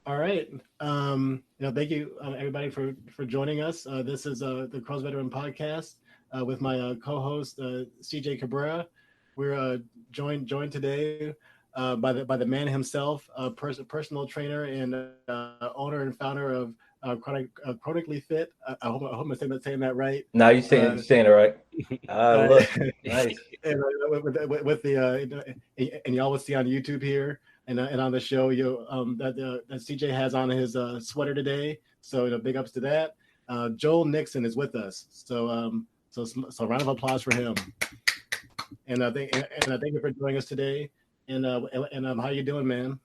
All right. Thank you everybody for joining us. This is the Crows Veteran Podcast with my co-host CJ Cabrera. We're joined today by the man himself, personal trainer and owner and founder of Chronically Fit. I hope I'm saying that right. Now Uh, you saying it right. uh, Look, nice. and with the and y'all will see on YouTube here and on the show that CJ has on his sweater today. So big ups to that. Joel Nixon is with us. So round of applause for him. And I thank you for joining us today. And how you doing, man?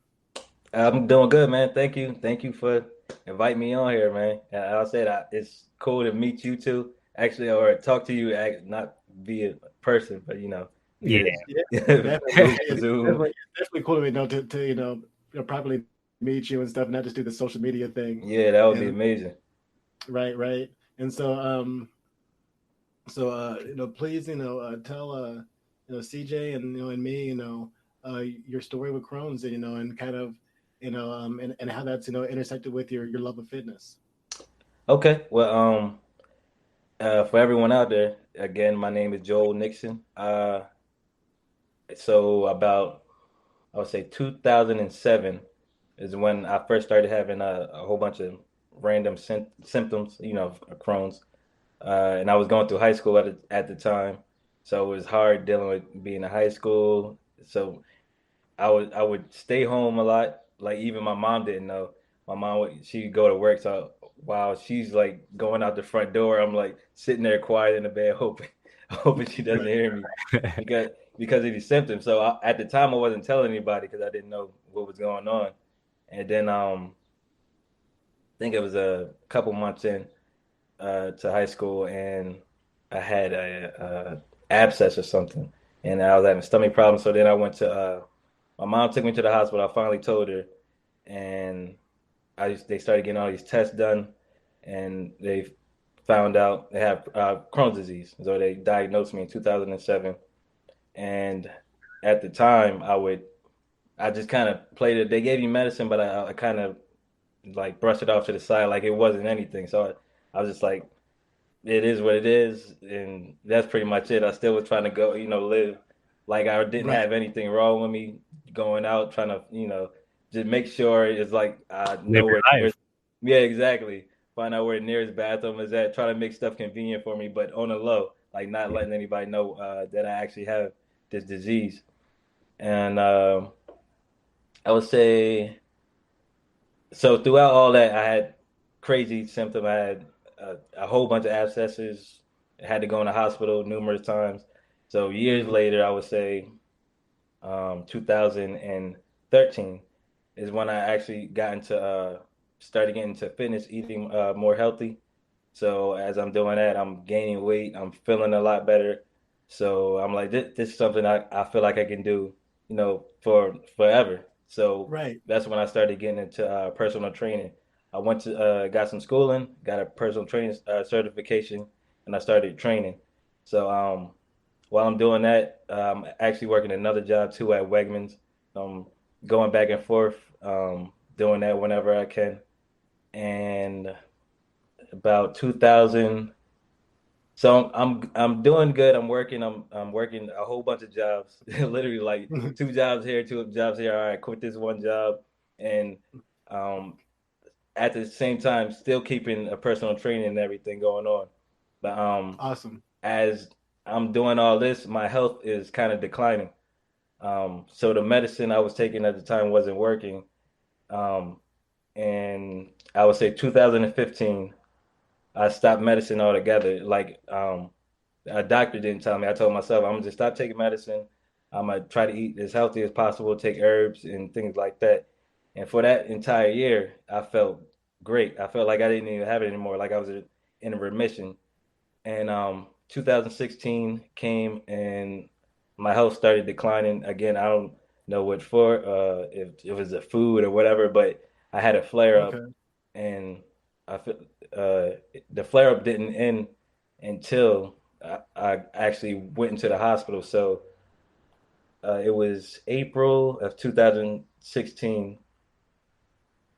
I'm doing good, man. Thank you for inviting me on here, man. And I'll say that it's cool to meet you too, actually, or talk to you, not via person, but Yeah. because Yeah, definitely. through Zoom. It's definitely cool to me, to properly meet you and stuff, not just do the social media thing. Yeah, that And would be amazing. right. And please, tell CJ and me, your story with Crohn's, and kind of, and how that's intersected with your love of fitness. Okay, well, for everyone out there, again, my name is Joel Nixon. So about I would say 2007 is when I first started having a whole bunch of random symptoms, of Crohn's. And I was going through high school at the time, so it was hard dealing with being in high school. So I would stay home a lot. Like even my mom didn't know. My mom she'd go to work, so while she's like going out the front door, I'm like sitting there quiet in the bed, hoping hoping she doesn't Right. hear me because because of these symptoms. So at the time, I wasn't telling anybody because I didn't know what was going on. And then I think it was a couple months in to high school, and I had a abscess or something, and I was having stomach problems. So then I went to my mom took me to the hospital. I finally told her, and they started getting all these tests done, and they found out they have Crohn's disease. So they diagnosed me in 2007, and at the time I just kind of played it. They gave me medicine, but I kind of like brushed it off to the side like it wasn't anything. So I was just like, it is what it is, and that's pretty much it. I still was trying to go, live like I didn't Right. have anything wrong with me, going out trying to, just make sure it's like I Live know your where life. yeah, exactly. Find out where the nearest bathroom is at. Try to make stuff convenient for me, but on the low, like not letting anybody know that I actually have this disease. And I would say so throughout all that, I had crazy symptoms. I had a whole bunch of abscesses. I had to go in the hospital numerous times. So years Mm-hmm. later, I would say 2013 is when I actually got into started getting into fitness, eating more healthy. So as I'm doing that, I'm gaining weight. I'm feeling a lot better. So I'm like, this is something I feel like I can do, for forever. So Right. that's when I started getting into personal training. I went to got some schooling, got a personal training certification, and I started training. So while I'm doing that, I'm actually working another job too at Wegmans. Um, going back and forth, doing that whenever I can. And about 2000. So I'm doing good. I'm working a whole bunch of jobs, literally like two jobs here, two jobs here. All right, quit this one job, and um, at the same time still keeping a personal training and everything going on. But Awesome. as I'm doing all this, my health is kind of declining. So the medicine I was taking at the time wasn't working. Um, and I would say 2015, I stopped medicine altogether. Like a doctor didn't tell me. I told myself I'm gonna just stop taking medicine. I'm gonna try to eat as healthy as possible, take herbs and things like that. And for that entire year, I felt great. I felt like I didn't even have it anymore. Like I was in a remission. And 2016 came and my health started declining again. I don't know what for, if it was the food or whatever, but I had a flare up, Okay. and I feel uh, the flare up didn't end until I actually went into the hospital. So it was April of 2016.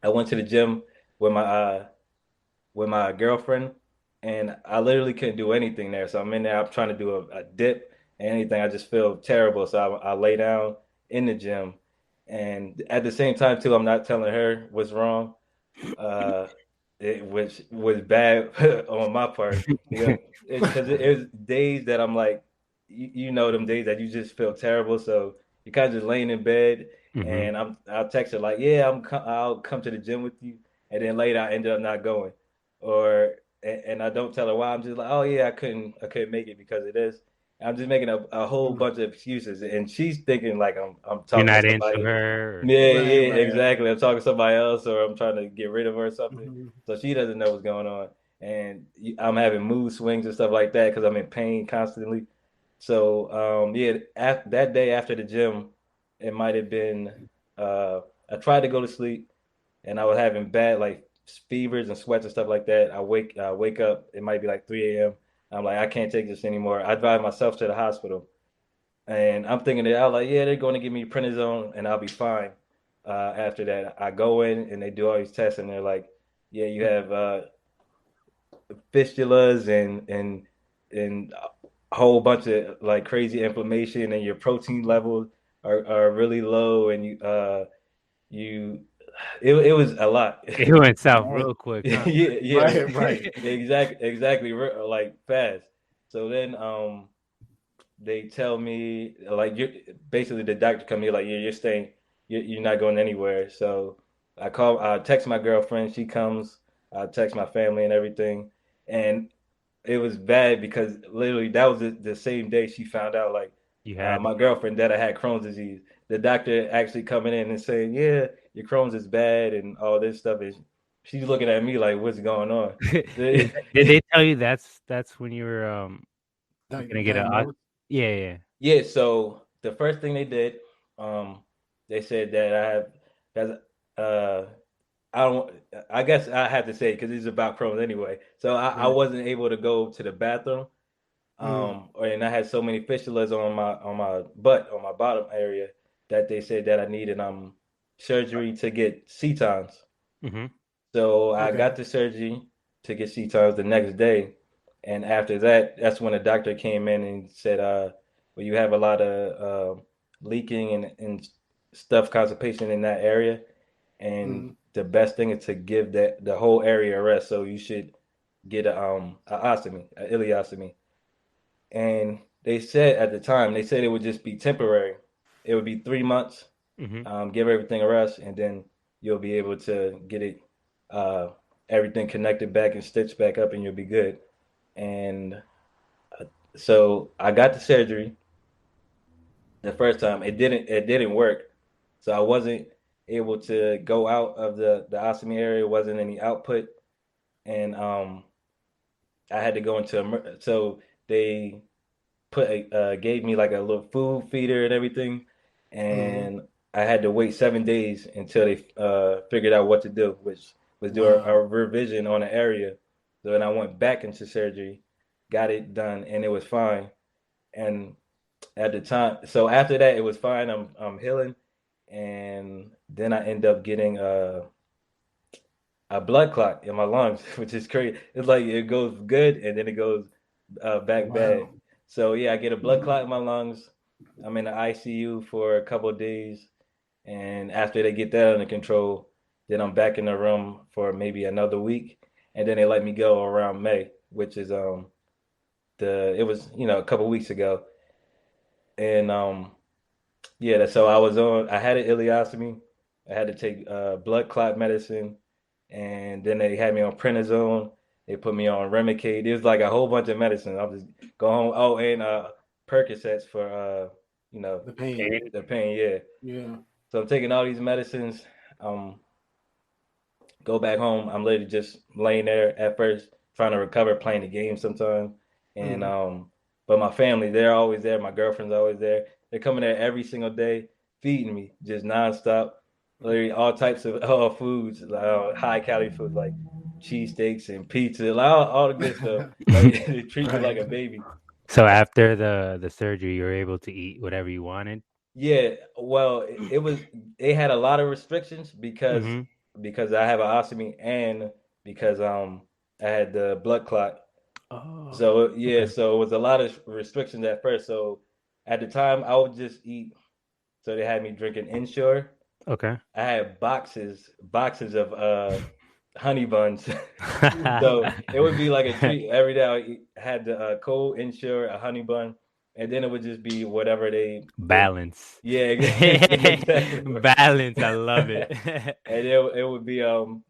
I went to the gym with my girlfriend, and I literally couldn't do anything there. So I'm in there, I'm trying to do a dip and anything. I just feel terrible. So I lay down in the gym, and at the same time too, I'm not telling her what's wrong, uh, which was bad on my part because it was days that I'm like, you know, them days that you just feel terrible. So you kind of just laying in bed, Mm-hmm. and I'll text her like, yeah, I'll come to the gym with you, and then later I ended up not going, or and I don't tell her why. I'm just like, oh yeah, I couldn't make it because of this. I'm just making a whole Mm. bunch of excuses, and she's thinking like I'm You're talking to not into somebody. her. Or... Yeah, Right, yeah, right. exactly. I'm talking to somebody else, or I'm trying to get rid of her or something. Mhm. So she doesn't know what's going on, and I'm having mood swings and stuff like that because I'm in pain constantly. So yeah, that day after the gym, it might have been. I tried to go to sleep, and I was having bad like fevers and sweats and stuff like that. I wake up. It might be like 3 a.m. I'm like, I can't take this anymore. I drive myself to the hospital. And I'm thinking that I was like, yeah, they're going to give me prednisone and I'll be fine. After that, I go in and they do all these tests and they're like, yeah, you have fistulas and a whole bunch of like crazy inflammation and your protein levels are really low and you it was a lot. It went south Wow. real quick, Yeah, huh? yeah, Right, right. exactly, like fast. So then they tell me like you basically the doctor come here like you're staying you're not going anywhere. So I text my girlfriend, she comes, I text my family and everything. And it was bad because literally that was the same day she found out like You had my girlfriend that I had Crohn's disease. The doctor actually coming in and saying, "Yeah, your Crohn's is bad and all this stuff." Is she's looking at me like, "What's going on?" Did they tell you that's when you were gonna get a Diagnosed. yeah, yeah. Yeah, so the first thing they did, um, they said that I have, that's, I don't, I guess I have to say because it's about Crohn's anyway. So I Right. wasn't able to go to the bathroom, Mm. and I had so many fistulas on my butt on my bottom area that they said that I needed surgery to get setons. Mm-hmm. So I Okay. got the surgery to get setons the next day, and after that, that's when the doctor came in and said, well, you have a lot of leaking and stuff constipation in that area, and Mm. the best thing is to give that the whole area a rest. So you should get a ostomy, a ileostomy. And they said at the time, they said it would just be temporary. It would be 3 months, Mm-hmm. give everything a rest, and then you'll be able to get it uh, everything connected back and stitched back up, and you'll be good. And so I got the surgery the first time. It didn't work, so I wasn't able to go out of the ostomy area. Wasn't any output, and I had to go into so they gave me like a little food feeder and everything, Mm. and I had to wait 7 days until they figured out what to do, which was do a Wow. revision on the area. So then I went back into surgery, got it done, and it was fine. And at the time, so after that, it was fine. I'm healing, and then I end up getting a blood clot in my lungs, which is crazy. It's like it goes good and then it goes back bad. Wow. So yeah, I get a blood Mm. clot in my lungs. I'm in the ICU for a couple of days, and after they get that under control, then I'm back in the room for maybe another week, and then they let me go around May, which is the it was a couple of weeks ago, and yeah, so I had an ileostomy. I had to take blood clot medicine, and then they had me on prednisone. They put me on Remicade. It was like a whole bunch of medicine. I'll just go home. Oh, and Percocets for you know, The pain. Pain. the pain. Yeah. Yeah. So I'm taking all these medicines. Um, go back home. I'm literally just laying there at first, trying to recover, playing the game sometimes. And Mm. but my family, they're always there. My girlfriend's always there. They're coming there every single day, feeding me just nonstop. Literally all types of foods, high calorie foods like cheesesteaks and pizza, like all the good stuff. Like they treat me like Right. a baby. So after the surgery, you were able to eat whatever you wanted. Yeah, well, it was they had a lot of restrictions because Mm-hmm. because I have an ostomy and because I had the blood clot. Oh, So yeah, okay. so it was a lot of restrictions at first. So at the time, I would just eat. So they had me drinking Ensure. Okay. I had boxes of honey buns. So it would be like a treat every day. Had the cold Ensure, a honey bun, and then it would just be whatever they Balance. yeah, exactly. Balance. I love it. And it would be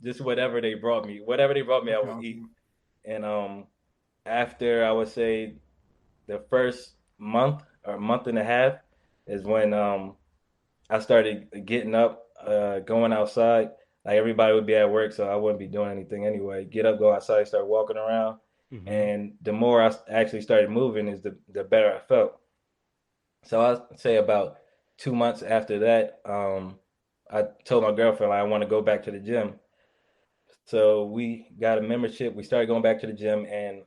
just whatever they brought me. Whatever they brought me, I That's would eat. awesome. And after I would say the first month or month and a half is when I started getting up, going outside. Like everybody would be at work, so I wouldn't be doing anything anyway. Get up, go outside, start walking around, Hmm. and the more I actually started moving, is the better I felt. So I'd say about 2 months after that, I told my girlfriend like, I want to go back to the gym. So we got a membership. We started going back to the gym, and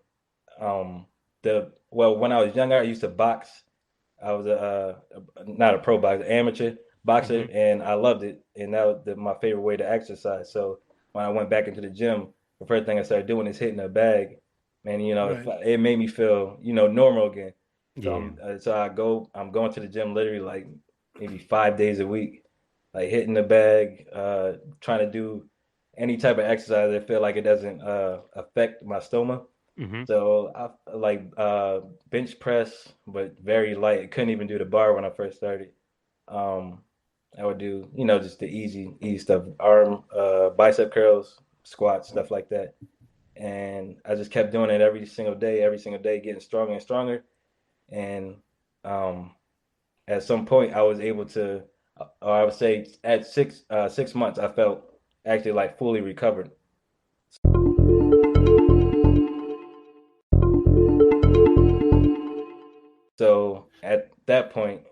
when I was younger, I used to box. I was not a pro boxer, amateur boxer, Hmm. and I loved it. And that was my favorite way to exercise. So when I went back into the gym, the first thing I started doing is hitting a bag, and Right. it made me feel normal again. So Yeah. I'm going to the gym literally like maybe 5 days a week, like hitting the bag, trying to do any type of exercise. I feel like it doesn't affect my stomach. Hmm. So I like bench press, but very light. Couldn't even do the bar when I first started. Um, I would do, just the easy stuff, arm, bicep curls, squats, stuff like that. And I just kept doing it every single day, getting stronger and stronger. And um, at some point, I was able to, or I would say at 6 months, I felt actually like fully recovered. So at that point,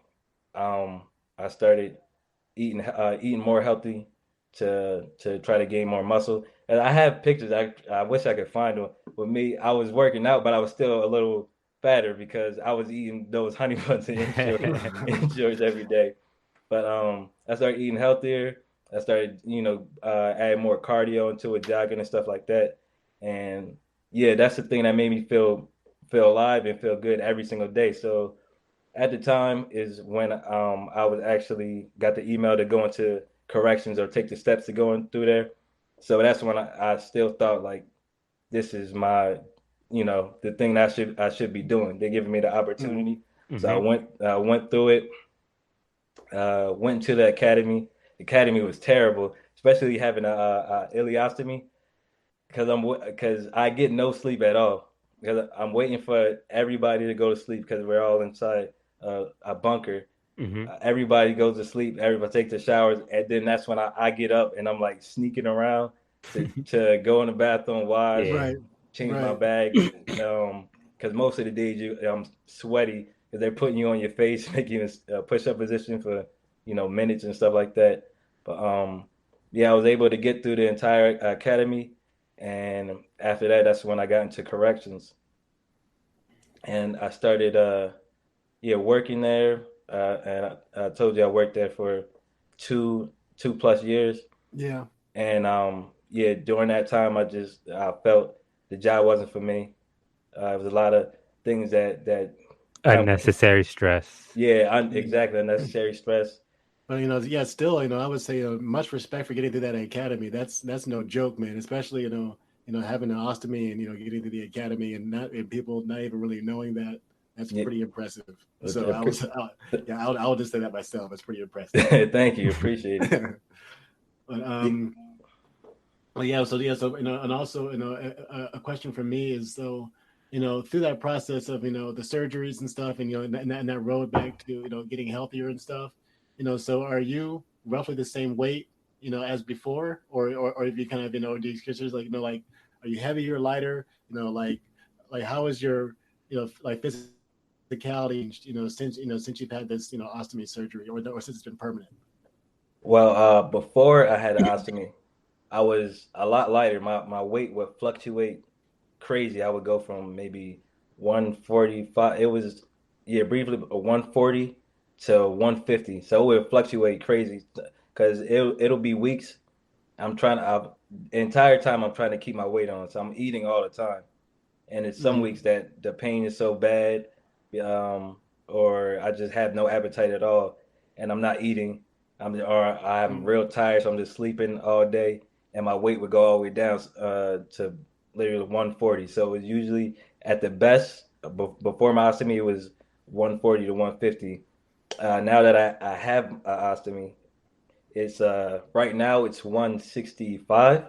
um, I started eating more healthy to try to gain more muscle. And I have pictures. I wish I could find them. With me, I was working out, but I was still a little fatter because I was eating those honey buns and ensures every day. But I started eating healthier. I started, adding more cardio into it, jogging and stuff like that. And yeah, that's the thing that made me feel alive and feel good every single day. So at the time is when I was actually got the email to go into corrections or take the steps to going through there. So that's when I still thought like this is the thing that I should be doing. They're giving me the Mhm. opportunity. So I Hmm. went through it, went to the academy. The academy was terrible, especially having a ileostomy because I get no sleep at all because I'm waiting for everybody to go to sleep because we're all inside a bunker. Hmm. Everybody goes to sleep, everybody takes their showers, and then that's when I get up and I'm like sneaking around to go in the bathroom, wash, Yeah. Right. change my Right. bag, because most of the days I'm sweaty because they're putting you on your face, making you in a push-up position for minutes and stuff like that. But yeah, I was able to get through the entire academy, and after that, that's when I got into corrections, and I started yeah working there. And I told you I worked there for two plus years, Yeah. and yeah, during that time, I felt the job wasn't for me. It was a lot of things that kind of Unnecessary stress. yeah, Yeah. exactly unnecessary stress. But yeah, still, I would say much respect for getting through that academy. That's no joke, man. Especially having an ostomy and getting through the academy and people not even really knowing that. That's Yeah, pretty impressive. So yeah, I'll just say that myself. It's pretty impressive. thank you, appreciate it. But Yeah. well, yeah, so and also a question for me is so through that process of the surgeries and stuff, and and that road back to getting healthier and stuff, so are you roughly the same weight as before, or if you kind of do you consider like like are you heavier, lighter, like how is your like physicality since you've had this ostomy surgery or since it's been permanent? Well, before I had an ostomy, I was a lot lighter. My weight would fluctuate crazy. I would go from maybe 145. It was yeah, briefly 140 to 150. So it would fluctuate crazy because it'll be weeks. the entire time I'm trying to keep my weight on, so I'm eating all the time. And it's some weeks that the pain is so bad, or I just have no appetite at all, and I'm not eating. Or I'm real tired, so I'm just sleeping all day, and my weight would go all the way down to literally 140. So it's usually at the best before my ostomy, it was 140 to 150. Now that I have an ostomy, it's right now it's 165.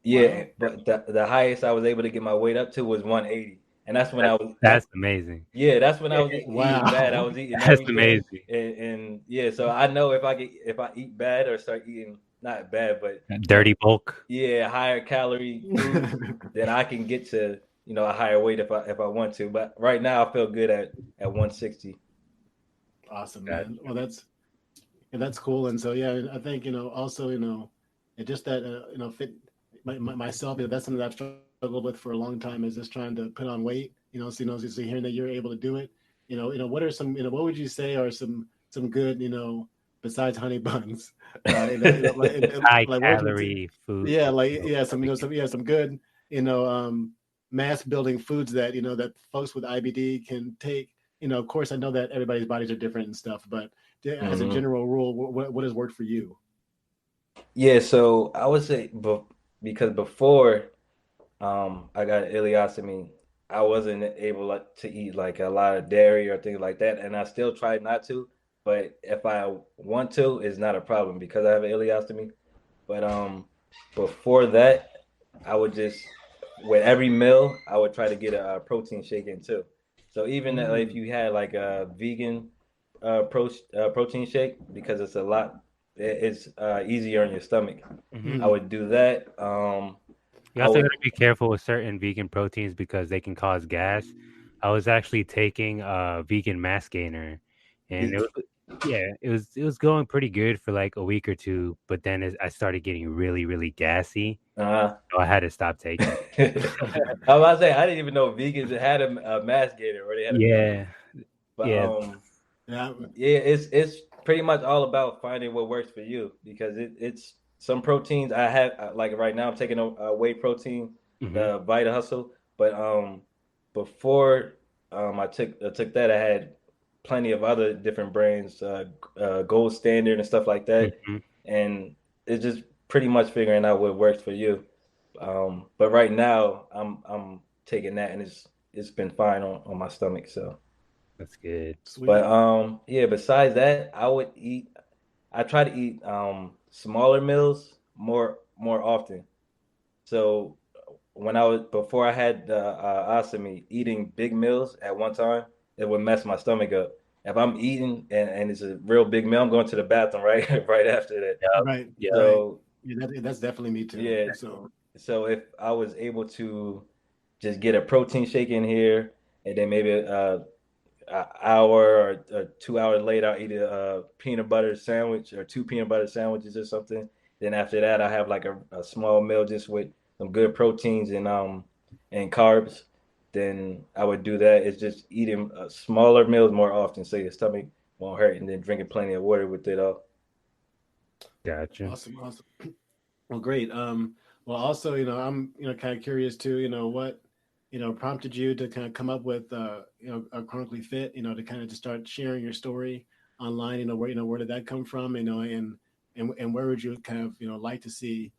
Yeah, Wow. but the highest I was able to get my weight up to was 180, and that's when I was That's amazing. yeah, that's when I was eating bad. I Wow. was eating That's everything, amazing. and yeah, so I know if I eat bad or start eating not bad, but Dirty bulk. yeah, higher calorie foods, then I can get to a higher weight if I want to. But right now I feel good at 160. Awesome, Gotcha. man. Well, that's cool. And so yeah, I think also it just that fit myself. That's something that I've struggled with for a long time is just trying to put on weight. So hearing that you're able to do it. What are some what would you say are some good besides honey buns? High Like what would you calorie food. yeah, like yeah, some good you know mass building foods that that folks with IBD can take. Of course, I know that everybody's bodies are different and stuff, but as a Hmm. general rule, what has worked for you? Yeah, so I would say, because before I got ileostomy, I wasn't able to eat like a lot of dairy or things like that, and I still try not to. But if I want to, it's not a problem because I have an ileostomy. But before that, I would just with every meal, I would try to get a, protein shake in too. So even if Mm, you had like a vegan protein shake, because it's a lot, it's easier on your stomach. I Hmm. mm, would do that. You I also got would. to be careful with certain vegan proteins because they can cause gas. I was actually taking a vegan mass gainer, and it was going pretty good for like a week or two, but then I started getting really, really gassy, Uh, so I had to stop taking it. I was about to say I didn't even know vegans had a mass gainer or they had a vegan. Yeah, But yeah. yeah. yeah, it's pretty much all about finding what works for you because it's some proteins I have like right now I'm taking a whey protein, Hmm. the Vita Hustle, but before I took that I had plenty of other different brands, Gold Standard and stuff like that, Hmm. and it's just pretty much figuring out what works for you. But right now I'm taking that and it's been fine on my stomach. So, That's good. but Sweet. yeah. Besides that, I try to eat smaller meals more often. So when I was before I had the ostomy, eating big meals at one time, it would mess my stomach up. If I'm eating and it's a real big meal, I'm going to the bathroom right right after that. Yep. Right. Yep. Right. So Yeah, that's definitely me too. yeah, So so if I was able to just get a protein shake in here, and then maybe an hour or 2 hours later, I'll eat a peanut butter sandwich or two peanut butter sandwiches or something. Then after that, I have like a small meal just with some good proteins and carbs. Then I would do that. It's just eating smaller meals more often, so your stomach won't hurt, and then drinking plenty of water with it all. Gotcha. awesome, awesome. Well, great. Well, also, I'm, kind of curious too, what, prompted you to kind of come up with, a chronically fit, to kind of just start sharing your story online, where did that come from, and where would you kind of, like to see,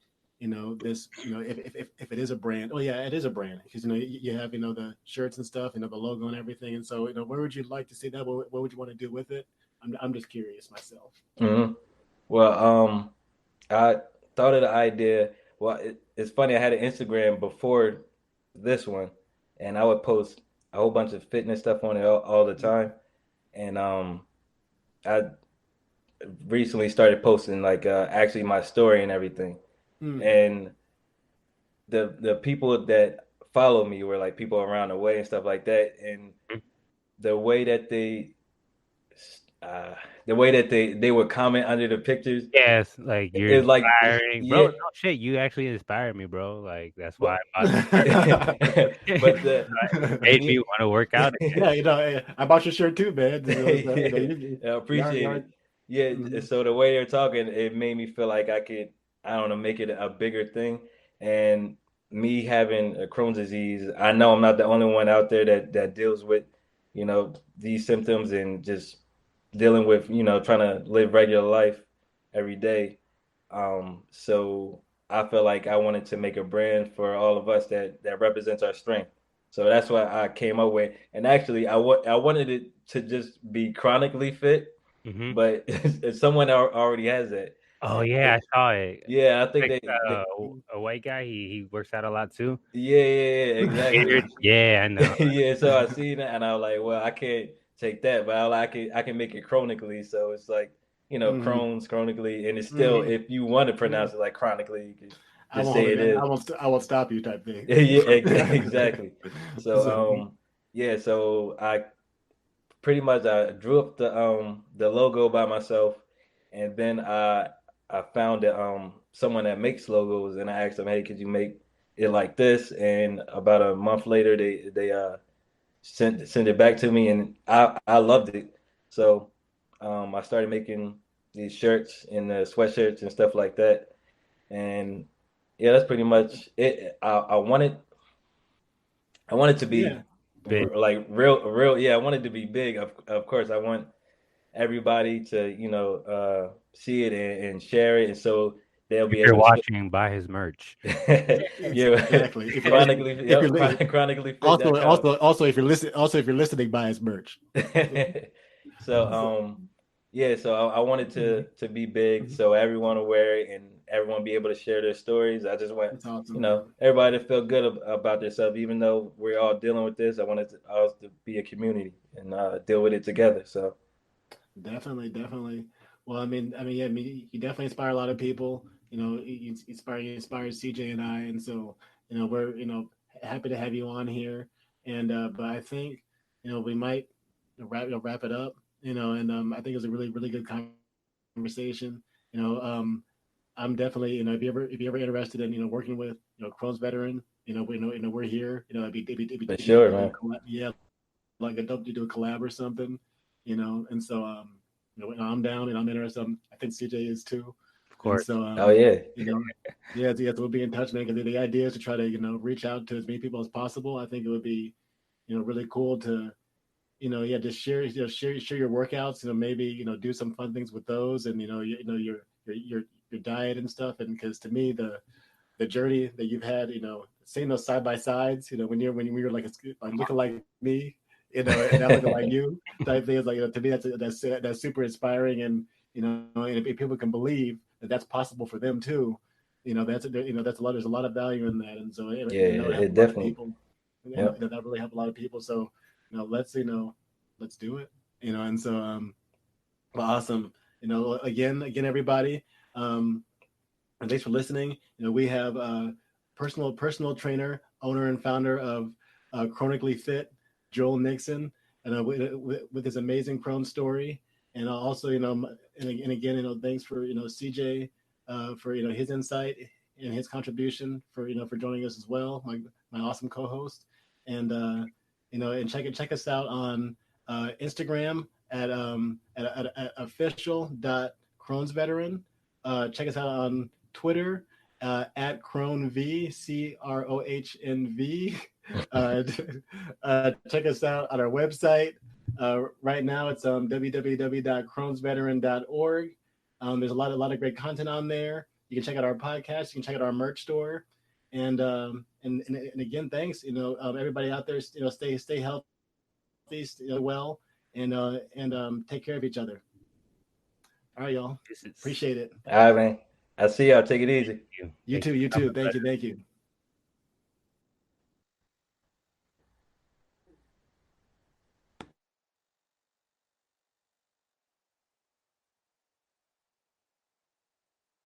this, if it is a brand. Oh yeah, it is a brand because, you have, the shirts and stuff, the logo and everything. And so, where would you like to see that? What would you want to do with it? I'm just curious myself. Hmm. Well, I thought of the idea. Well, it's funny. I had an Instagram before this one, and I would post a whole bunch of fitness stuff on it all the time. And I recently started posting like actually my story and everything. Mm, And the people that follow me were like people around the way and stuff like that. And the way that they uh, the way that they would comment under the pictures Yes, like you're is like inspiring, bro. yeah. No shit, you actually inspired me, bro. Like that's why But I bought but the made me me want to work out again. Yeah, I bought your shirt too, man. So, yeah, I you appreciate are, it. Yeah, mhm. so the way they're talking, it made me feel like I could I don't know, make it a bigger thing. And me having Crohn's disease, I know I'm not the only one out there that deals with, these symptoms and just dealing with, trying to live regular life every day. So I feel like I wanted to make a brand for all of us that represents our strength. So that's what I came up with. And actually, I wanted it to just be chronically fit, Hmm. but someone already has that. Oh And yeah, I saw it. yeah, I think Like they a white guy. He works out a lot too. yeah, exactly. Yeah, I know. Yeah, so I seen that and I was like, well, I can't take that, but I can make it chronically. So it's like, Hmm. Crohn's chronically, and it's still, Hmm. if you want to Yeah. pronounce it like chronically, you can I just won't hold say it, it man. is. I won't stop you type thing. Yeah, exactly. So So, yeah, so I pretty much I drew up the logo by myself, and then I found someone that makes logos, and I asked them, hey, could you make it like this? And about a month later, they sent it back to me, and I loved it. So I started making these shirts and the sweatshirts and stuff like that, and yeah, that's pretty much it. I wanted to be yeah. Big. like real. Yeah, I wanted to be big. Of course, I want everybody to see it and share it, and so they'll If be you're able to. watching, buy his merch. Yeah, Exactly. chronically, If you're yep, chronicallyfit.com. also if you're listening, buy his merch. So So, yeah, so I wanted mhm, to be big, mhm. so everyone will wear it and everyone be able to share their stories. I just want That's awesome, man. everybody to feel good about themselves, even though we're all dealing with this. I wanted us to be a community and deal with it together. So Definitely, definitely. Well, yeah, you definitely inspire a lot of people. You inspire CJ and I, and so we're happy to have you on here. And but I think we might wrap it up. And I think it was a really really good conversation. I'm definitely if you're ever interested in working with Crohn's veteran, we're here. for It'd be dope sure, to do a man. collab, yeah, like a dope to do a collab or something. And so I'm down and I'm interested. I think CJ is too. Of And course. so Oh yeah, yeah, so we'll be in touch, man. Because the idea is to try to reach out to as many people as possible. I think it would be really cool to yeah, just share your workouts. Maybe do some fun things with those, and your diet and stuff. And because to me the journey that you've had, seeing those side by sides, when you're like looking like me, and I'm looking like you type things, like to me that's super inspiring, and and if people can believe that that's possible for them too, that's a lot. There's a lot of value in that, and so yeah, that would help it a lot of definitely. people, and Yep. that really help a lot of people. So let's do it, and so well, awesome, again everybody. Um, and thanks for listening. We have personal trainer, owner, and founder of Chronically Fit, Joel Nixon, and with his amazing Crohn story. And also, and again, thanks for CJ for his insight and his contribution for joining us as well, my awesome co-host. And and check us out on Instagram at official.Crohn's veteran. Check us out on Twitter at CrohnV, CROHNV. Uh, check us out on our website. Right now, it's www.crohnsveteran.org. There's a lot of great content on there. You can check out our podcast. You can check out our merch store. And again, thanks. Everybody out there, stay healthy, stay well, and take care of each other. All right, y'all. This is Appreciate it. All right, man. I see y'all. Take it easy. you. You Thank too. you You for too. coming, Thank bud. you. Thank you.